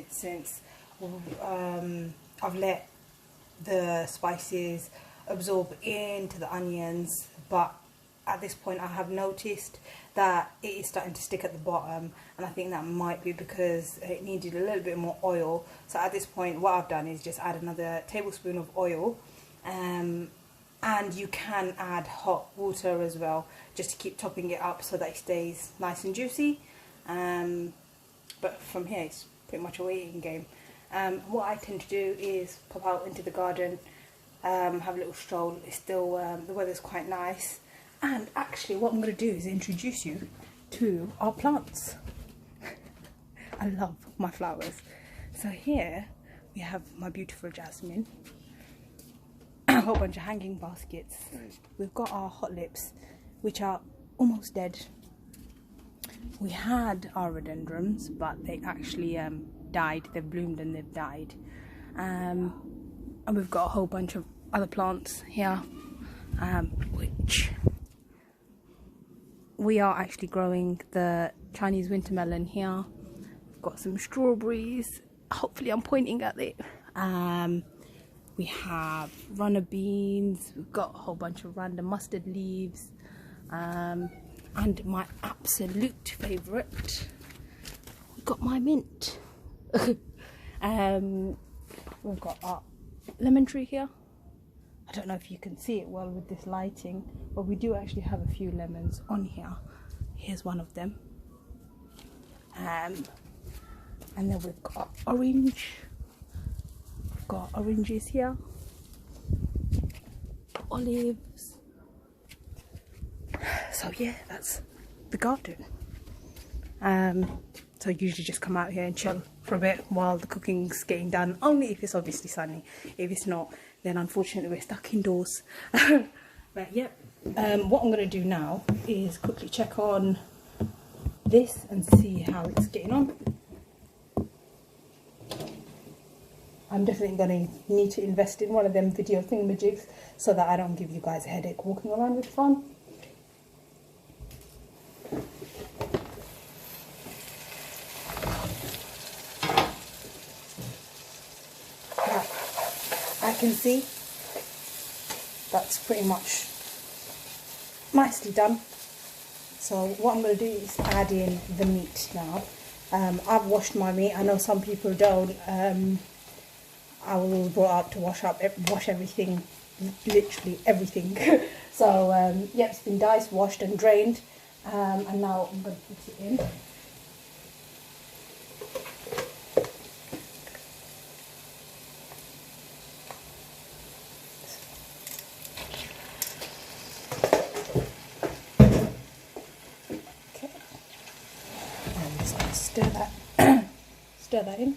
point since I've let the spices absorb into the onions, but at this point I have noticed that it is starting to stick at the bottom, and I think that might be because it needed a little bit more oil. So at this point what I've done is just add another tablespoon of oil, and you can add hot water as well, just to keep topping it up so that it stays nice and juicy. But from here it's pretty much a waiting game. What I tend to do is pop out into the garden, have a little stroll. It's still, the weather's quite nice. And actually what I'm going to do is introduce you to our plants. I love my flowers. So here we have my beautiful jasmine, a whole bunch of hanging baskets. We've got our hot lips, which are almost dead. We had our rhododendrons, but they actually died. They've bloomed and they've died. And we've got a whole bunch of other plants here, which we are actually growing the Chinese winter melon here. We've got some strawberries. Hopefully I'm pointing at it. We have runner beans. We've got a whole bunch of random mustard leaves. And my absolute favourite, we've got my mint. We've got our lemon tree here. I don't know if you can see it well with this lighting, but we do actually have a few lemons on here. Here's one of them. And then we've got orange. We've got oranges here. Olives. So yeah, that's the garden. So I usually just come out here and chill for a bit while the cooking's getting done, only if it's obviously sunny. If it's not, then unfortunately we're stuck indoors. But yeah, what I'm going to do now is quickly check on this and see how it's getting on. I'm definitely going to need to invest in one of them video thingamajigs so that I don't give you guys a headache walking around with fun. I can see that's pretty much nicely done. So what I'm going to do is add in the meat now. I've washed my meat. I know some people don't. I was brought up to wash everything, literally everything. So yeah, it's been diced, washed and drained, and now I'm going to put it in. Stir that in.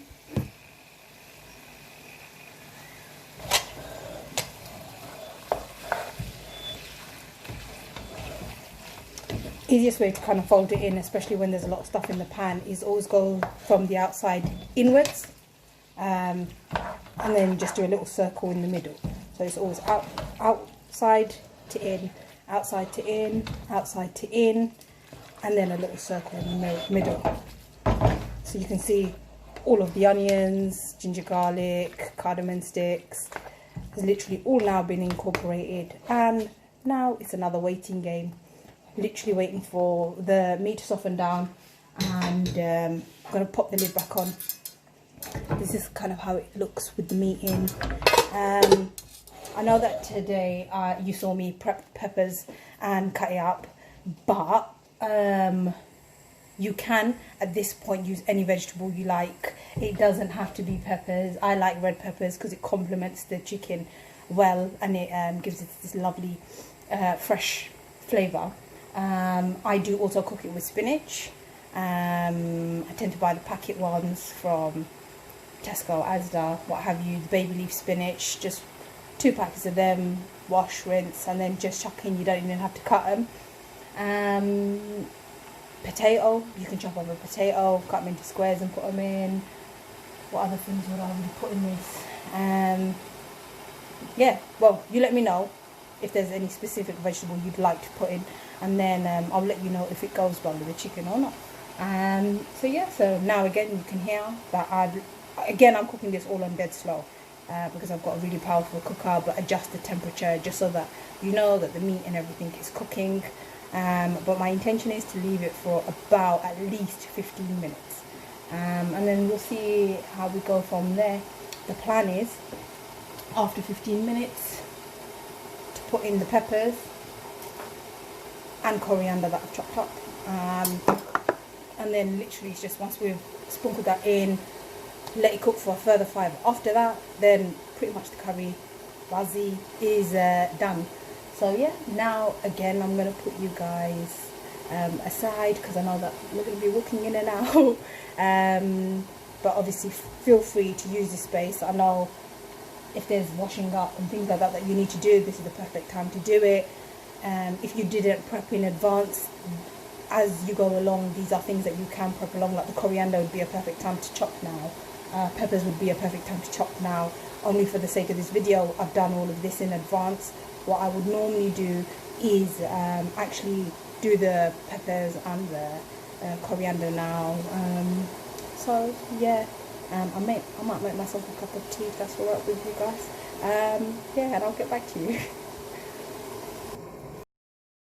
Easiest way to kind of fold it in, especially when there's a lot of stuff in the pan, is always go from the outside inwards, and then just do a little circle in the middle. So it's always outside to in, outside to in, outside to in, and then a little circle in the middle. So you can see all of the onions, ginger garlic, cardamom sticks, has literally all now been incorporated, and now it's another waiting game. Literally waiting for the meat to soften down, and I'm going to pop the lid back on. This is kind of how it looks with the meat in. I know that today you saw me prep peppers and cut it up, but you can at this point use any vegetable you like. It doesn't have to be peppers. I like red peppers because it complements the chicken well, and it gives it this lovely fresh flavour. I do also cook it with spinach. I tend to buy the packet ones from Tesco, Asda, what have you, the baby leaf spinach, just 2 packets of them, wash, rinse, and then just chuck in. You don't even have to cut them. Potato, you can chop up a potato, cut them into squares and put them in. What other things would I really put in this? Yeah, well, you let me know if there's any specific vegetable you'd like to put in, and then I'll let you know if it goes well with the chicken or not. So yeah, so now again you can hear that I'm cooking this all on dead slow, because I've got a really powerful cooker, but adjust the temperature just so that you know that the meat and everything is cooking. But my intention is to leave it for about at least 15 minutes, and then we'll see how we go from there. The plan is, after 15 minutes, to put in the peppers and coriander that I've chopped up, and then literally it's just once we've sprinkled that in, let it cook for a further 5. After that, then pretty much the curry bhaji is done. So yeah, now again I'm going to put you guys aside, because I know that we're going to be walking in and out. But obviously feel free to use this space. I know if there's washing up and things like that that you need to do, this is the perfect time to do it. If you didn't prep in advance, as you go along, these are things that you can prep along. Like the coriander would be a perfect time to chop now. Peppers would be a perfect time to chop now. Only for the sake of this video, I've done all of this in advance. What I would normally do is actually do the peppers and the coriander now. So yeah, I might make myself a cup of tea if that's alright with you guys. Yeah, and I'll get back to you.